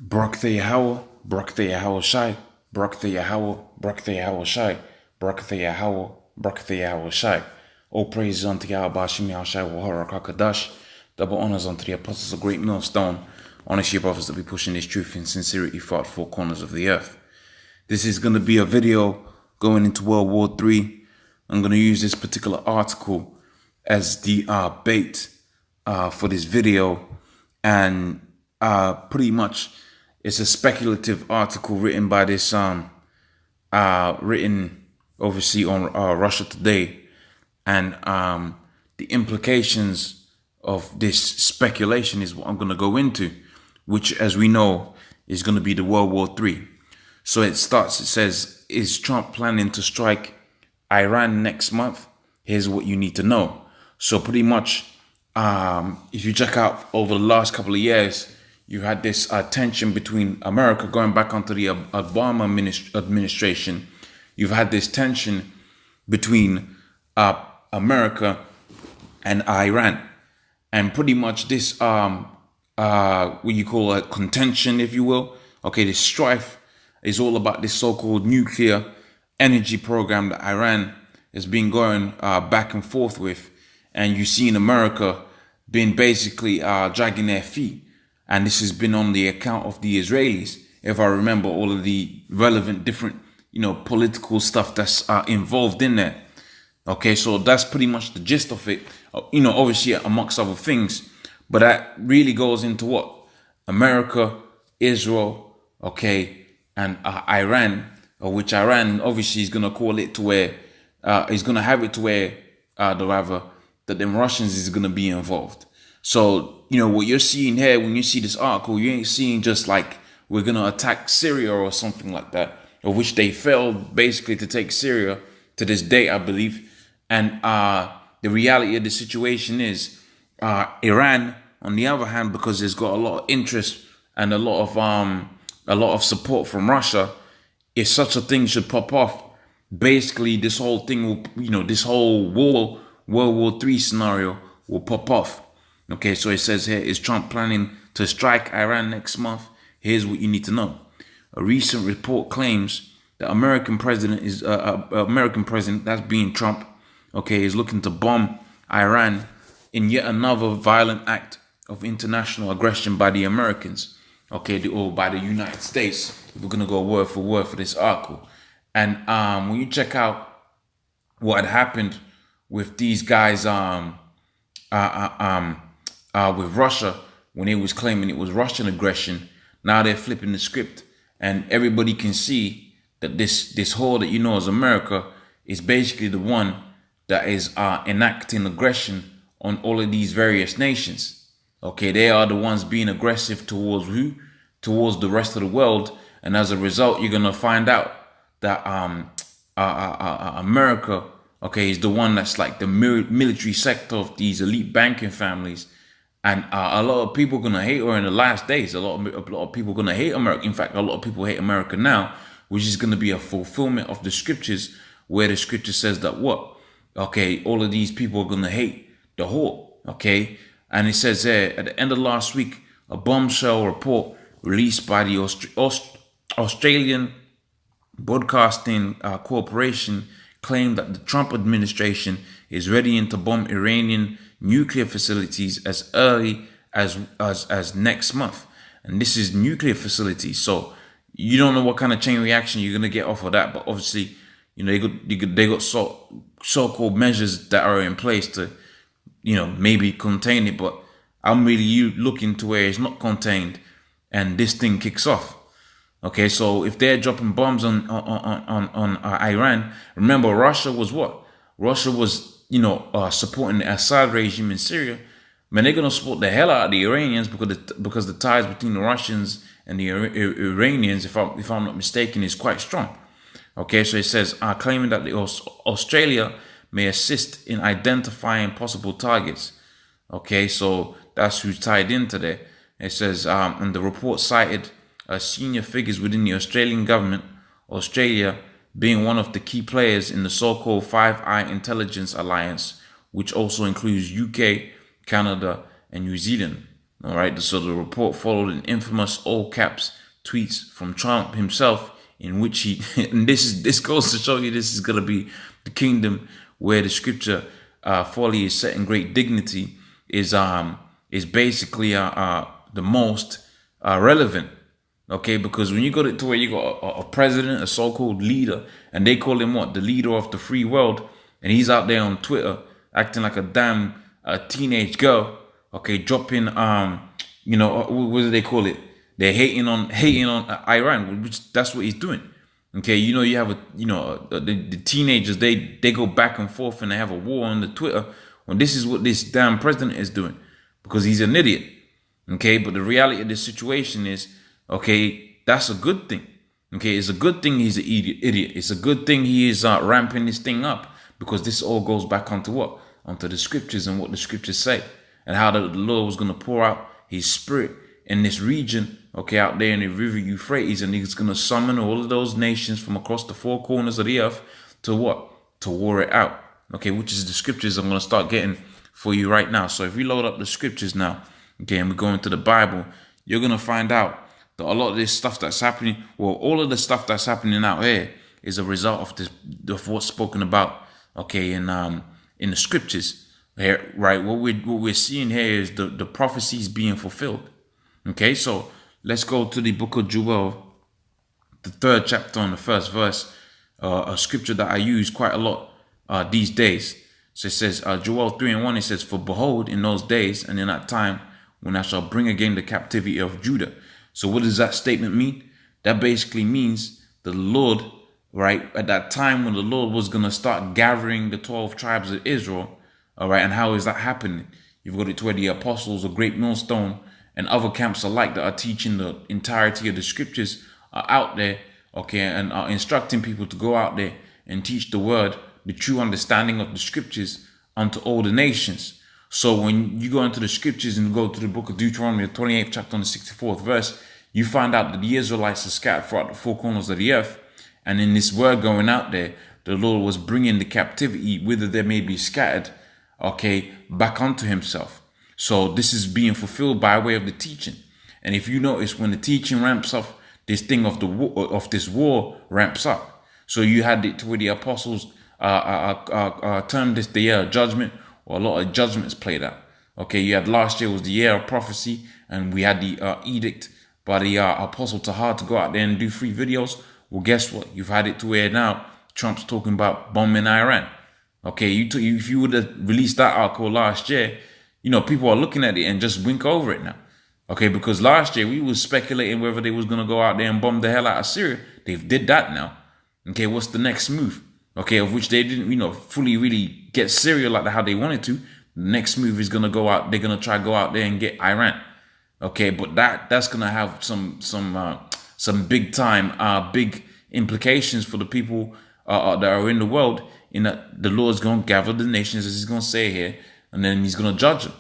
Barak the Yahweh, Barak the Yahweh Shai, Barak the Yahweh, Barak the Yahweh Shai, Barak the Yahweh, Barak the Yahweh Shai. All praises unto Yahweh Bashim Yahshai Waharak HaKadash. Double honors unto the apostles of Great Millstone. Honor to your brothers that be pushing this truth in sincerity throughout the four corners of the earth. This is going to be a video going into World War III. I'm going to use this particular article as the bait for this video, and pretty much it's a speculative article written by this written obviously on Russia Today, and the implications of this speculation is what I'm going to go into, which, as we know, is going to be the World War III. So it says, is Trump planning to strike Iran next month? Here's what you need to know. So pretty much, if you check out over the last couple of years, you had this tension between America going back onto the Obama administration. You've had this tension between America and Iran. And pretty much this, what you call a contention, if you will. Okay, this strife is all about this so-called nuclear energy program that Iran has been going back and forth with. And you see in America been basically dragging their feet. And this has been on the account of the Israelis. If I remember all of the relevant different, political stuff that's involved in there. Okay, so that's pretty much the gist of it. Obviously amongst other things. But that really goes into what? America, Israel, okay, and Iran, which Iran obviously is going to call it to where, is going to have it to where, that them Russians is going to be involved. So, what you're seeing here, when you see this article, you ain't seeing just like we're going to attack Syria or something like that, of which they failed basically to take Syria to this day, I believe. And the reality of the situation is Iran, on the other hand, because it's got a lot of interest and a lot of support from Russia, if such a thing should pop off, basically this whole thing will, this whole World War III scenario will pop off. Okay, so it says here, is Trump planning to strike Iran next month? Here's what you need to know. A recent report claims the American president, that's being Trump, okay, is looking to bomb Iran in yet another violent act of international aggression by the Americans, okay, or by the United States. We're going to go word for word for this article. And when you check out what had happened with these guys, with Russia, when it was claiming it was Russian aggression, now they're flipping the script, and everybody can see that this whole that as America is basically the one that is enacting aggression on all of these various nations. Okay, they are the ones being aggressive towards who? Towards the rest of the world, and as a result, you're gonna find out that America, okay, is the one that's like the military sector of these elite banking families. And a lot of people are going to hate her in the last days. A lot of people are going to hate America. In fact, a lot of people hate America now, which is going to be a fulfillment of the scriptures, where the scripture says that what? Okay, all of these people are going to hate the whole. Okay, and it says there, at the end of last week, a bombshell report released by the Australian Broadcasting Corporation claimed that the Trump administration is readying to bomb Iranian nuclear facilities as early as next month. And this is nuclear facilities, so you don't know what kind of chain reaction you're gonna get off of that. But obviously, they got so-called measures that are in place to, maybe contain it. But I'm really looking to where it's not contained, and this thing kicks off. Okay, so if they're dropping bombs on Iran, remember Russia was what? Russia was supporting the Assad regime in Syria. Man, they're gonna support the hell out of the Iranians because the ties between the Russians and the Iranians, if I'm not mistaken, is quite strong. Okay, so it says claiming that Australia may assist in identifying possible targets. Okay, so that's who's tied into there. It says, and the report cited senior figures within the Australian government, Australia being one of the key players in the so-called Five Eye Intelligence Alliance, which also includes UK, Canada, and New Zealand. All right. So the report followed an infamous all caps tweets from Trump himself, in which he, and this goes to show you this is gonna be the kingdom where the scripture folly is set in great dignity is basically the most relevant. Okay, because when you got it to where you got a president, a so-called leader, and they call him what? The leader of the free world, and he's out there on Twitter acting like a damn teenage girl. Okay, dropping you know, what do they call it? They're hating on Iran, which that's what he's doing. Okay, you know, you have the teenagers, they go back and forth and they have a war on the Twitter. When this is what this damn president is doing, because he's an idiot. Okay, but the reality of the situation is, okay, that's a good thing. Okay, it's a good thing he's an idiot. It's a good thing he is ramping this thing up, because this all goes back onto what? Onto the scriptures and what the scriptures say, and how the Lord was going to pour out his spirit in this region, okay, out there in the river Euphrates, and he's going to summon all of those nations from across the four corners of the earth to what? To war it out. Okay, which is the scriptures I'm going to start getting for you right now. So if we load up the scriptures now, okay, and we go into the Bible, you're going to find out that a lot of this stuff that's happening, well, all of the stuff that's happening out here is a result of this, of what's spoken about, okay, in the scriptures. Here, right? What we're seeing here is the prophecies being fulfilled. Okay, so let's go to the book of Joel, the 3rd chapter and the 1st verse, a scripture that I use quite a lot these days. So it says, Joel 3:1, it says, "For behold, in those days and in that time, when I shall bring again the captivity of Judah." So what does that statement mean? That basically means the Lord, right, at that time when the Lord was going to start gathering the 12 tribes of Israel, all right, and how is that happening? You've got it to where the apostles of GreatMillStone and other camps alike that are teaching the entirety of the scriptures are out there, okay, and are instructing people to go out there and teach the word, the true understanding of the scriptures unto all the nations. So when you go into the scriptures and go to the book of Deuteronomy, the 28th chapter and the 64th verse, you find out that the Israelites are scattered throughout the four corners of the earth. And in this word going out there, the Lord was bringing the captivity, whither they may be scattered, okay, back unto himself. So this is being fulfilled by way of the teaching. And if you notice, when the teaching ramps up, this thing of the war, of this war ramps up. So you had it to where the apostles termed this the year of judgment, or a lot of judgments played out. Okay, you had last year was the year of prophecy, and we had the edict by the apostle Tahar to go out there and do free videos. Well, guess what? You've had it to where now Trump's talking about bombing Iran. Okay, if you would have released that article last year, you know, people are looking at it and just wink over it now. Okay, because last year we was speculating whether they was going to go out there and bomb the hell out of Syria. They've did that now. Okay, what's the next move? Okay, of which they didn't, you know, fully really get Syria like how they wanted to. The next move is going to go out. They're going to try to go out there and get Iran. Okay, but that's going to have some big time, big implications for the people that are in the world, in that the Lord's going to gather the nations, as he's going to say here, and then he's going to judge them.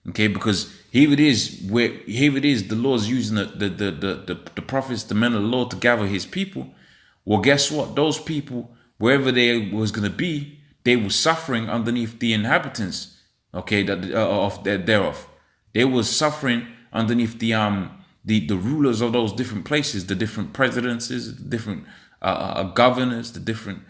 Okay, because here it is, the Lord's using the prophets, the men of the Lord, to gather his people. Well, guess what? Those people, wherever they was going to be, they were suffering underneath the inhabitants, okay, thereof. They was suffering underneath the rulers of those different places, the different presidencies, the different governors, the different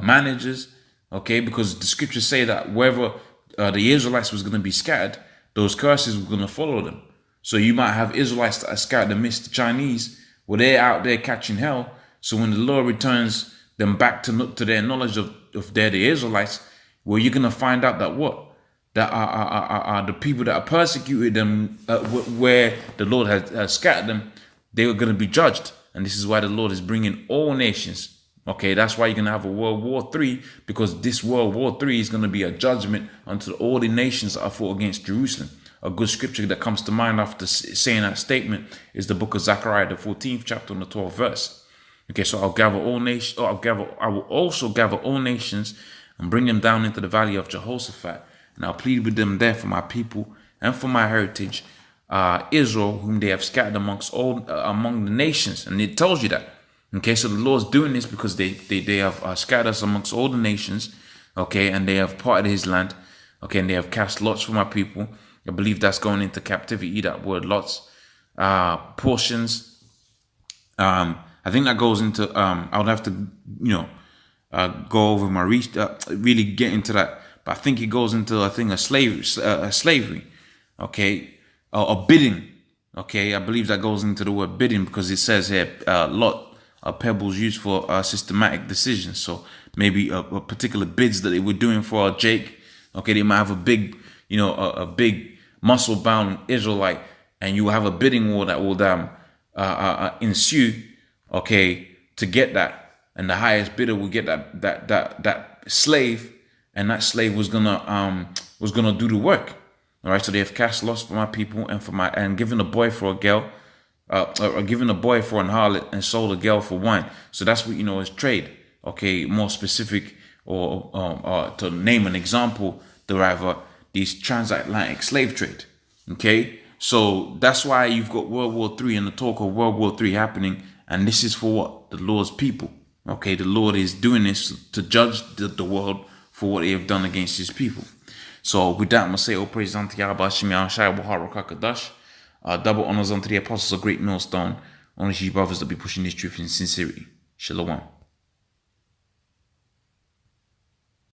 managers, okay, because the scriptures say that wherever the Israelites was going to be scattered, those curses were going to follow them. So you might have Israelites that are scattered amidst the Chinese, where they're out there catching hell. So when the Lord returns them back to their knowledge of they're the Israelites, well, you're going to find out that what? That are the people that are persecuted them, where the Lord has scattered them, they were going to be judged. And this is why the Lord is bringing all nations. Okay, that's why you're going to have a World War III, because this World War III is going to be a judgment unto all the nations that are fought against Jerusalem. A good scripture that comes to mind after saying that statement is the book of Zechariah, the 14th chapter and the 12th verse. Okay, so I'll gather all nations. I will also gather all nations and bring them down into the valley of Jehoshaphat, and I'll plead with them there for my people and for my heritage, Israel, whom they have scattered among the nations. And it tells you that. Okay, so the Lord's doing this because they have scattered us amongst all the nations, okay, and they have parted his land, okay, and they have cast lots for my people, I believe that's going into captivity, that word lots. Portions. I think that goes into, I would have to, go over my really get into that. But I think it goes into, I think, a slavery. Okay. Or bidding. Okay. I believe that goes into the word bidding, because it says here, lot of pebbles used for systematic decisions. So maybe a particular bids that they were doing for Jake. Okay. They might have a big, a big muscle bound Israelite, and you have a bidding war that will ensue, okay, to get that, and the highest bidder will get that slave, and that slave was gonna do the work. All right, so they have cast lots for my people and given a boy for a girl, or given a boy for an harlot and sold a girl for wine. So that's what is trade. Okay, more specific, or to name an example, these transatlantic slave trade. Okay. So that's why you've got World War III and the talk of World War III happening. And this is for what? The Lord's people. Okay, the Lord is doing this to judge the world for what they have done against his people. So with that, I'm going to say, all praise unto Yahweh, double honors unto the apostles of Great Millstone, only you brothers that be pushing this truth in sincerity. Shalom.